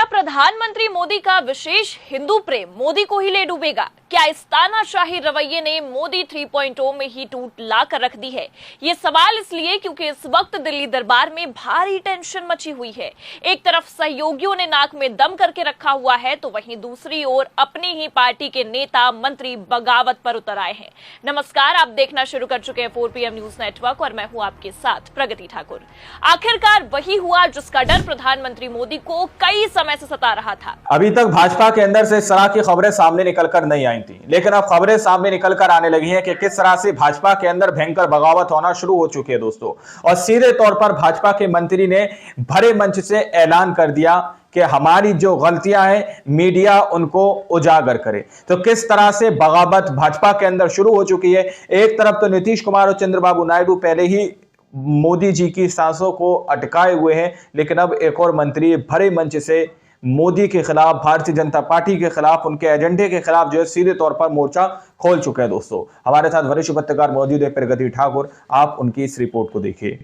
प्रधानमंत्री मोदी का विशेष हिंदू प्रेम मोदी को ही ले डूबेगा? क्या इस तानाशाही रवैये ने मोदी 3.0 में ही टूट ला कर रख दी है? ये सवाल इसलिए क्योंकि इस वक्त दिल्ली दरबार में भारी टेंशन मची हुई है। एक तरफ सहयोगियों ने नाक में दम करके रखा हुआ है, तो वहीं दूसरी ओर अपनी ही पार्टी के नेता मंत्री बगावत पर उतर आए हैं। नमस्कार, आप देखना शुरू कर चुके हैं 4 PM न्यूज नेटवर्क और मैं हूं आपके साथ प्रगति ठाकुर। आखिरकार वही हुआ जिसका डर प्रधानमंत्री मोदी को कई समय से सता रहा था। अभी तक भाजपा के अंदर से इस तरह की खबरें सामने निकलकर नहीं आई थी, लेकिन अब खबरें सामने निकलकर आने लगी हैं कि किस तरह से भाजपा के अंदर भयंकर बगावत होना शुरू हो चुकी है दोस्तों। और सीधे तौर पर भाजपा के मंत्री ने भरे मंच से ऐलान कर दिया कि हमारी जो गलतियां हैं मीडिया उनको उजागर करे। तो किस तरह से बगावत भाजपा के अंदर शुरू हो चुकी है। एक तरफ तो नीतीश कुमार और चंद्रबाबू नायडू पहले ही मोदी जी की सांसों को अटकाए हुए हैं, लेकिन अब एक और मंत्री भरे मंच से मोदी के खिलाफ, भारतीय जनता पार्टी के खिलाफ, उनके एजेंडे के खिलाफ जो है सीधे तौर पर मोर्चा खोल चुके हैं दोस्तों। हमारे साथ वरिष्ठ पत्रकार मौजूद है प्रगति ठाकुर, आप उनकी इस रिपोर्ट को देखिए।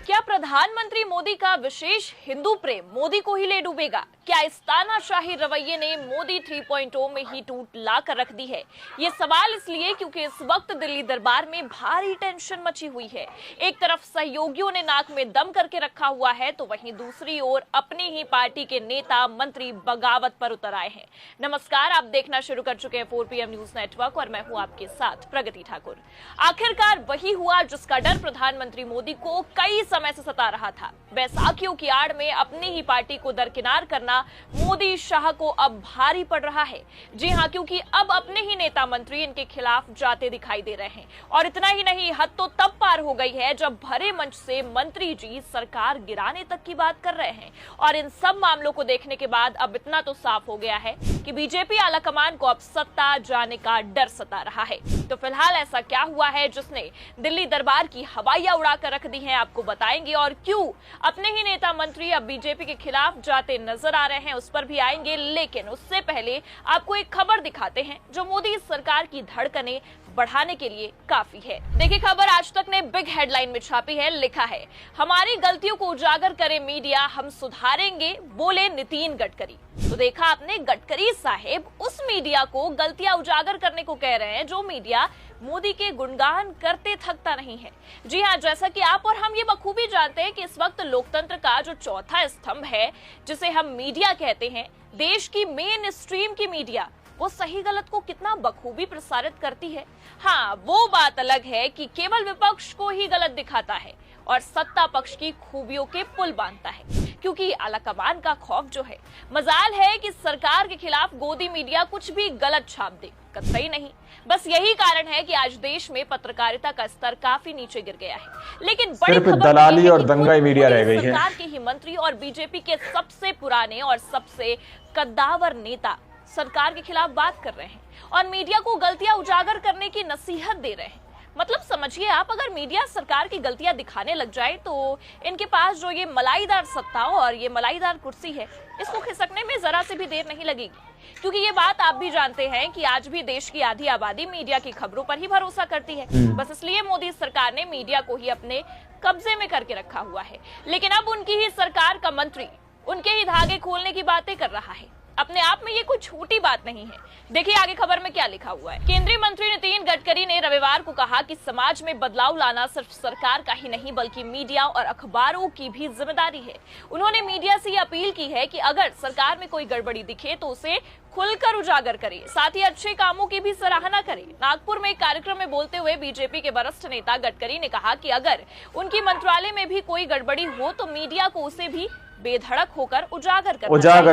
क्या प्रधानमंत्री मोदी का विशेष हिंदू प्रेम मोदी को ही ले डूबेगा? क्या इस तानाशाही रवैये ने मोदी 3.0 में ही टूट ला कर रख दी है? ये सवाल इसलिए क्योंकि इस वक्त दिल्ली दरबार में भारी टेंशन मची हुई है। एक तरफ सहयोगियों ने नाक में दम करके रखा हुआ है, तो वहीं दूसरी ओर अपनी ही पार्टी के नेता मंत्री बगावत पर उतर आए हैं। नमस्कार, आप देखना शुरू कर चुके हैं 4 PM न्यूज नेटवर्क और मैं हूं आपके साथ प्रगति ठाकुर। आखिरकार वही हुआ जिसका डर प्रधानमंत्री मोदी को कई समय से सता रहा था। बैसाखियों की आड़ में अपनी ही पार्टी को दरकिनार करना मोदी शाह को अब भारी पड़ रहा है। जी हां, क्योंकि अब अपने ही नेता मंत्री इनके खिलाफ जाते दिखाई दे रहे हैं। और इतना ही नहीं, हद तो तब पार हो गई है जब भरे मंच से मंत्री जी सरकार गिराने तक की बात कर रहे हैं। और इन सब मामलों को देखने के बाद अब इतना तो साफ हो गया है कि बीजेपी आलाकमान को अब सत्ता जाने का डर सता रहा है। तो फिलहाल ऐसा क्या हुआ है जिसने दिल्ली दरबार की हवाइयां उड़ाकर रख दी हैं, आपको बताएंगे। और क्यों अपने ही नेता मंत्री अब बीजेपी के खिलाफ जाते नजर आ रहे हैं, उस पर भी आएंगे। लेकिन उससे पहले आपको एक खबर दिखाते हैं जो मोदी सरकार की धड़कनें बढ़ाने के लिए काफी है। देखिए, खबर आज तक ने बिग हेडलाइन में छापी है। लिखा है, हमारी गलतियों को उजागर करे मीडिया, हम सुधारेंगे, बोले नितिन गडकरी। तो देखा आपने, गडकरी साहेब उस मीडिया को गलतियां उजागर करने को कह रहे हैं जो मीडिया मोदी के गुणगान करते थकता नहीं है। जी हां, जैसा कि आप और हम ये बखूबी जानते हैं कि इस वक्त लोकतंत्र का जो चौथा स्तंभ है, जिसे हम मीडिया कहते हैं, देश की मेन स्ट्रीम की मीडिया, वो सही गलत को कितना बखूबी प्रसारित करती है। हाँ, वो बात अलग है कि केवल विपक्ष को ही गलत दिखाता है और सत्ता पक्ष की खूबियों के पुल बांधता है। क्योंकि आलाकमान का खौफ जो है, मजाल है कि सरकार के खिलाफ गोदी मीडिया कुछ भी गलत छाप दे, कतई नहीं। बस यही कारण है कि आज देश में पत्रकारिता का स्तर काफी नीचे गिर गया है। लेकिन बड़ी खबर दलाली और दंगाई मीडिया रह गई है। सरकार के ही मंत्री और बीजेपी के सबसे पुराने और सबसे कद्दावर नेता सरकार के खिलाफ बात कर रहे हैं और मीडिया को गलतियां उजागर करने की नसीहत दे रहे हैं। मतलब समझिए आप, अगर मीडिया सरकार की गलतियां दिखाने लग जाए तो इनके पास जो ये मलाईदार सत्ता और ये मलाईदार कुर्सी है, इसको खिसकने में जरा से भी देर नहीं लगेगी। क्योंकि ये बात आप भी जानते हैं कि आज भी देश की आधी आबादी मीडिया की खबरों पर ही भरोसा करती है। बस इसलिए मोदी सरकार ने मीडिया को ही अपने कब्जे में करके रखा हुआ है। लेकिन अब उनकी ही सरकार का मंत्री उनके ही धागे खोलने की बातें कर रहा है। अपने आप में ये कोई छोटी बात नहीं है। देखिए आगे खबर में क्या लिखा हुआ है। केंद्रीय मंत्री नितिन गडकरी ने रविवार को कहा कि समाज में बदलाव लाना सिर्फ सरकार का ही नहीं बल्कि मीडिया और अखबारों की भी जिम्मेदारी है। उन्होंने मीडिया से ये अपील की है कि अगर सरकार में कोई गड़बड़ी दिखे तो उसे खुलकर उजागर करे, साथ ही अच्छे कामों की भी सराहना करे। नागपुर में एक कार्यक्रम में बोलते हुए बीजेपी के वरिष्ठ नेता गडकरी ने कहा कि अगर उनकी मंत्रालय में भी कोई गड़बड़ी हो तो मीडिया को उसे भी बेधड़क होकर उजागर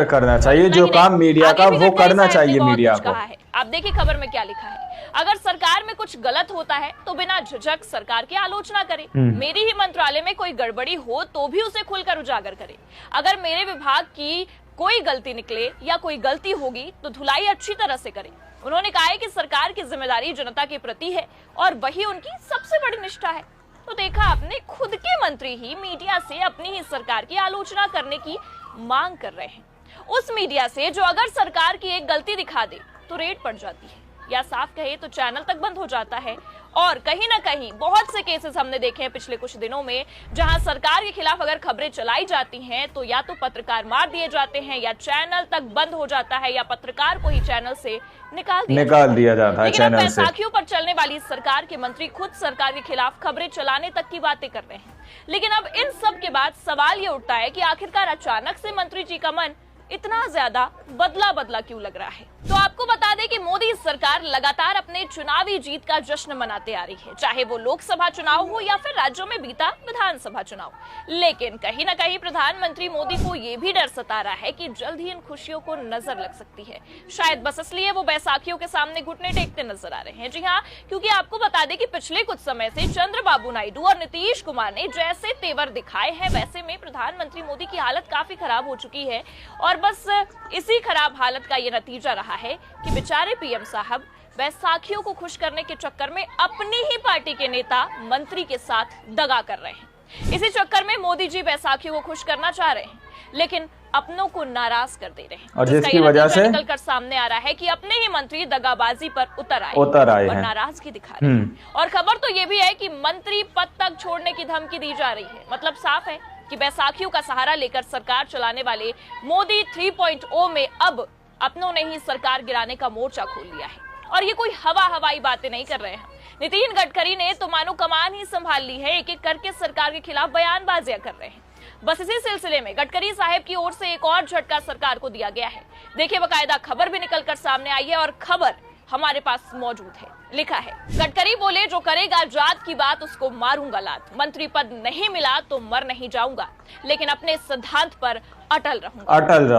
करना चाहिए। जो काम मीडिया का वो करना चाहिए मीडिया को। आप देखिए खबर में क्या लिखा है, अगर सरकार में कुछ गलत होता है तो बिना झिझक सरकार की आलोचना करे। मेरी ही मंत्रालय में कोई गड़बड़ी हो तो भी उसे खुलकर उजागर करे। अगर मेरे विभाग की कोई गलती निकले या कोई गलती होगी तो धुलाई अच्छी तरह से करे। उन्होंने कहा है कि सरकार की जिम्मेदारी जनता के प्रति है और वही उनकी सबसे बड़ी निष्ठा है। तो देखा आपने, खुद के मंत्री ही मीडिया से अपनी ही सरकार की आलोचना करने की मांग कर रहे हैं। उस मीडिया से जो अगर सरकार की एक गलती दिखा दे तो रेड पड़ जाती है। या साफ कहे तो चैनल तक बंद हो जाता है। और कहीं ना कहीं बहुत से केसेस हमने देखे हैं पिछले कुछ दिनों में, जहां सरकार के खिलाफ अगर खबरें चलाई जाती हैं तो या तो पत्रकार मार दिए जाते हैं, या चैनल तक बंद हो जाता है, या पत्रकार को ही चैनल से निकाल दिया जाता है चैनल से। बैसाखियों पर चलने वाली सरकार के मंत्री खुद सरकार के खिलाफ खबरें चलाने तक की बातें कर रहे हैं। लेकिन अब इन सब के बाद सवाल ये उठता है कि आखिरकार अचानक से मंत्री जी का मन इतना ज्यादा बदला क्यों लग रहा है। तो आपको बता दें कि मोदी सरकार लगातार अपने चुनावी जीत का जश्न मनाते आ रही है, चाहे वो लोकसभा चुनाव हो या फिर राज्यों में बीता विधानसभा चुनाव। लेकिन कहीं ना कहीं प्रधानमंत्री मोदी को ये भी डर सता रहा है कि जल्द ही इन खुशियों को नजर लग सकती है। शायद बस इसलिए वो बैसाखियों के सामने घुटने टेकते नजर आ रहे हैं। जी हाँ, क्योंकि आपको बता दें कि पिछले कुछ समय से चंद्रबाबू नायडू और नीतीश कुमार ने जैसे तेवर दिखाए हैं, वैसे में प्रधानमंत्री मोदी की हालत काफी खराब हो चुकी है। और बस इसी खराब हालत का ये नतीजा रहा है कि बेचारे पीएम साहब बैसाखियों को खुश करने के चक्कर में अपनी ही पार्टी के नेता मंत्री के साथ दगा कर रहे हैं। इसी चक्कर में मोदी जी बैसाखियों को खुश करना चाह रहे हैं, लेकिन अपनों को नाराज कर दे रहे हैं, और जिसकी वजह से निकलकर सामने आ रहा है कि अपने ही मंत्री दगाबाजी पर उतर आए और नाराजगी दिखा रहे हैं। और खबर तो ये भी है कि मंत्री पद तक छोड़ने की धमकी दी जा रही है। मतलब साफ है कि बैसाखियों का सहारा लेकर सरकार चलाने वाले मोदी 3.0 में अब अपनों ने ही सरकार गिराने का मोर्चा खोल लिया है। और ये कोई हवाई बातें नहीं कर रहे हैं। नितिन गडकरी ने तो मानो कमान ही संभाल ली है, एक एक करके सरकार के खिलाफ बयानबाजियां कर रहे हैं। बस इसी सिलसिले में गडकरी साहब की ओर से एक और झटका सरकार को दिया गया है। देखिए, बाकायदा खबर भी निकलकर सामने आई है और खबर हमारे पास मौजूद है। लिखा है, गडकरी बोले जो करेगा जात की बात उसको मारूंगा लात, मंत्री पद नहीं मिला तो मर नहीं जाऊंगा, लेकिन अपने सिद्धांत पर अटल रहूंगा।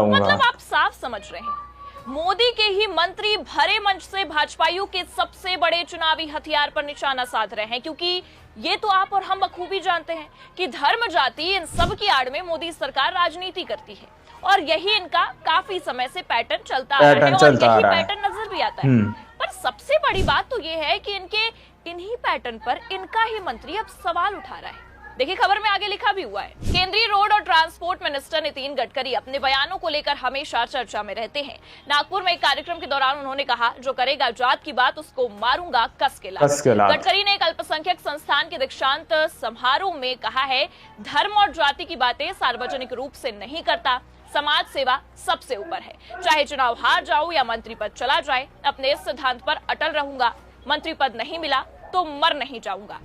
मतलब आप साफ समझ रहे हैं, मोदी के ही मंत्री भरे मंच से भाजपाइयों के सबसे बड़े चुनावी हथियार पर निशाना साध रहे हैं। क्योंकि ये तो आप और हम बखूबी जानते हैं कि धर्म जाति इन सब की आड़ में मोदी सरकार राजनीति करती है, और यही इनका काफी समय से पैटर्न चलता आ रहा है, और यही पैटर्न नजर भी आता है। पर सबसे बड़ी बात तो ये है कि इन्हीं पैटर्न पर इनका ही मंत्री अब सवाल उठा रहा है। देखिए, खबर में आगे लिखा भी हुआ है, केंद्रीय रोड और ट्रांसपोर्ट मिनिस्टर नितिन गडकरी अपने बयानों को लेकर हमेशा चर्चा में रहते हैं। नागपुर में एक कार्यक्रम के दौरान उन्होंने कहा, जो करेगा जात की बात उसको मारूंगा कस के लात। गडकरी ने एक अल्पसंख्यक संस्थान के दीक्षांत समारोह में कहा है, धर्म और जाति की बातें सार्वजनिक रूप से नहीं करता, समाज सेवा सबसे ऊपर है। चाहे चुनाव हार जाऊं या मंत्री पद चला जाए, अपने इस सिद्धांत पर अटल रहूंगा। मंत्री पद नहीं मिला तो मर नहीं जाऊंगा।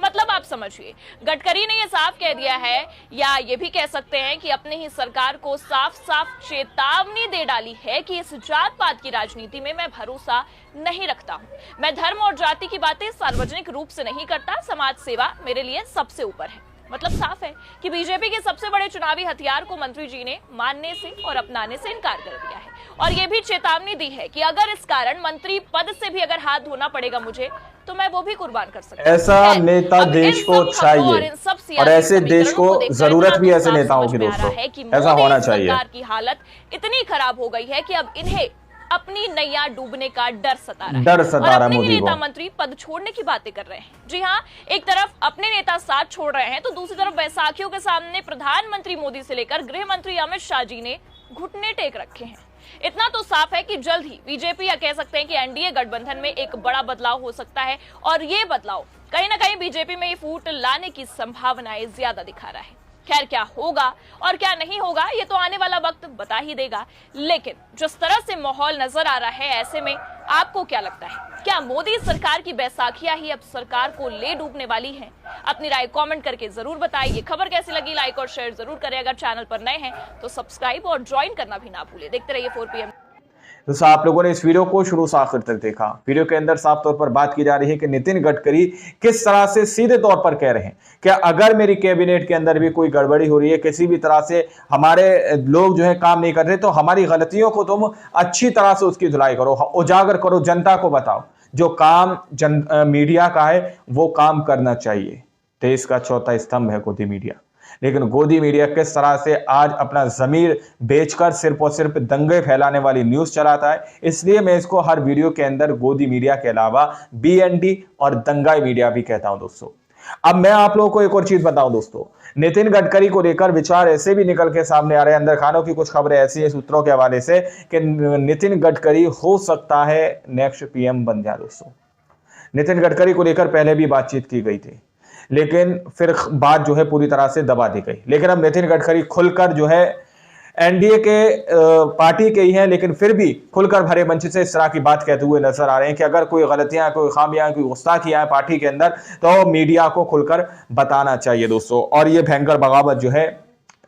मतलब आप समझिए, गडकरी ने यह साफ कह दिया है, या ये भी कह सकते हैं कि अपने ही सरकार को साफ चेतावनी दे डाली है कि इस जात पात की राजनीति में मैं भरोसा नहीं रखता हूं। मैं धर्म और जाति की बातें सार्वजनिक रूप से नहीं करता, समाज सेवा मेरे लिए सबसे ऊपर है। मतलब साफ है कि बीजेपी के सबसे बड़े चुनावी हथियार को मंत्री जी ने मानने से और अपनाने से इनकार कर दिया है, और ये भी चेतावनी दी है कि अगर इस कारण मंत्री पद से भी अगर हाथ धोना पड़ेगा मुझे, तो मैं वो भी कुर्बान कर सकता हूं। ऐसा नेता देश को चाहिए, और ऐसे देश को जरूरत भी ऐसे नेताओं की दोस्तों, ऐसा होना चाहिए। सरकार की हालत इतनी खराब हो गई है कि अब इन्हें अपनी नैया डूबने का डर सता रहा है। मोदी नेता मंत्री पद छोड़ने की बातें कर रहे हैं। जी हाँ, एक तरफ अपने नेता साथ छोड़ रहे हैं, तो दूसरी तरफ बैसाखियों के सामने प्रधानमंत्री मोदी से लेकर गृह मंत्री अमित शाह जी ने घुटने टेक रखे हैं। इतना तो साफ है कि जल्द ही बीजेपी, या कह सकते हैं कि एनडीए गठबंधन में एक बड़ा बदलाव हो सकता है, और ये बदलाव कहीं ना कहीं बीजेपी में फूट लाने की संभावनाएं ज्यादा दिखा रहा है। खैर, क्या होगा और क्या नहीं होगा ये तो आने वाला वक्त बता ही देगा। लेकिन जिस तरह से माहौल नजर आ रहा है, ऐसे में आपको क्या लगता है, क्या मोदी सरकार की बैसाखियां ही अब सरकार को ले डूबने वाली हैं? अपनी राय कमेंट करके जरूर बताइए। खबर कैसी लगी लाइक और शेयर जरूर करें। अगर चैनल पर नए हैं तो सब्सक्राइब और ज्वाइन करना भी ना भूलें। देखते रहिए 4 PM। तो आप लोगों ने इस वीडियो को शुरू से आखिर तक देखा। वीडियो के अंदर साफ तौर पर बात की जा रही है कि नितिन गडकरी किस तरह से सीधे तौर पर कह रहे हैं कि अगर मेरी कैबिनेट के अंदर भी कोई गड़बड़ी हो रही है, किसी भी तरह से हमारे लोग जो है काम नहीं कर रहे, तो हमारी गलतियों को तुम अच्छी तरह से उसकी धुलाई करो, उजागर करो, जनता को बताओ। जो काम मीडिया का है वो काम करना चाहिए। देश का चौथा स्तंभ है गोदी मीडिया, लेकिन गोदी मीडिया किस तरह से आज अपना जमीर बेचकर सिर्फ और सिर्फ दंगे फैलाने वाली न्यूज चलाता है। इसलिए मैं इसको हर वीडियो के अंदर गोदी मीडिया के अलावा BND और दंगाई मीडिया भी कहता हूं दोस्तों। अब मैं आप लोगों को एक और चीज बताऊं दोस्तों, नितिन गडकरी को लेकर विचार ऐसे भी निकल के सामने आ रहे हैं। अंदर खानों की कुछ खबरें ऐसी है सूत्रों के हवाले से कि नितिन गडकरी हो सकता है नेक्स्ट पीएम बन जाए दोस्तों। नितिन गडकरी को लेकर पहले भी बातचीत की गई थी, लेकिन फिर बात जो है पूरी तरह से दबा दी गई। लेकिन अब नितिन गडकरी खुलकर जो है एनडीए के पार्टी के ही हैं, लेकिन फिर भी खुलकर भरे मंच से इस तरह की बात कहते हुए नजर आ रहे हैं कि अगर कोई गलतियां, कोई खामियां, कोई गुस्ताखियां हैं पार्टी के अंदर तो मीडिया को खुलकर बताना चाहिए दोस्तों। और ये भयंकर बगावत जो है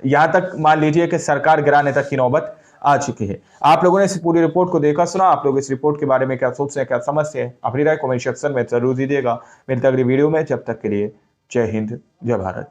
यहां तक मान लीजिए कि सरकार गिराने तक की नौबत आ चुकी है। आप लोगों ने इस पूरी रिपोर्ट को देखा सुना, आप लोग इस रिपोर्ट के बारे में क्या सोचते हैं, क्या समझते हैं, अपनी राय कमेंट सेक्शन में जरूर दीजिएगा। मिलते अगली वीडियो में, जब तक के लिए जय हिंद, जय भारत।